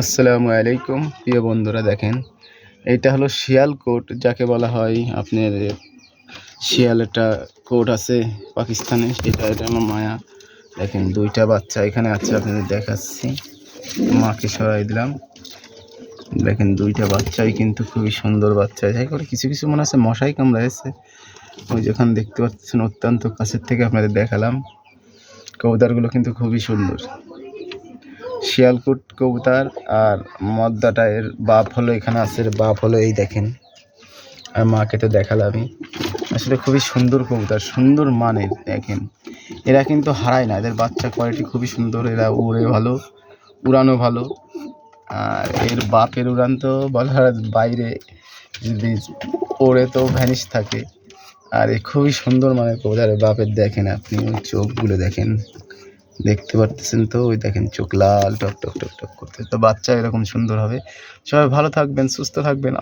আসসালামু আলাইকুম প্রিয় বন্ধুরা, দেখেন এইটা হলো শিয়ালকোট, যাকে বলা হয় আপনার শিয়াল। একটা কোট আছে পাকিস্তানে, এটা হলো মায়া। দেখেন দুইটা বাচ্চা এখানে আছে, আপনাদের দেখাচ্ছি। মাকে সরাই দিলাম। দেখেন দুইটা বাচ্চাই কিন্তু খুবই সুন্দর বাচ্চা। যাই করে কিছু কিছু মনে আছে মশাই কামড়াইছে, ওই যেখানে দেখতে পাচ্ছেন অত্যন্ত কাছের থেকে আপনাদের দেখালাম। কবুতরগুলো কিন্তু খুবই সুন্দর। শিয়ালকুট কবুতর আর মদ্দাটা এর বাপ হলো এখানে আছে, বাপ হলো এই দেখেন। আর মাকে তো দেখালামই। আসলে খুবই সুন্দর কবুতর, সুন্দর মানের। দেখেন এরা কিন্তু হারায় না, এদের বাচ্চা কোয়ালিটি খুবই সুন্দর। এরা উড়ে ভালো, উড়ানো ভালো। আর এর বাপের উড়ান তো বলার বাইরে, যদি ওড়ে তো ভ্যানিশ থাকে। আর এ খুবই সুন্দর মানের কবুতরের বাপের। দেখেন আপনি ওই চোখগুলো দেখেন, দেখতে পারতেছেন তো, ওই দেখেন চোখ লাল টক টক টক টক করতে। তো বাচ্চা এরকম সুন্দর হবে। সবাই ভালো থাকবেন, সুস্থ থাকবেন।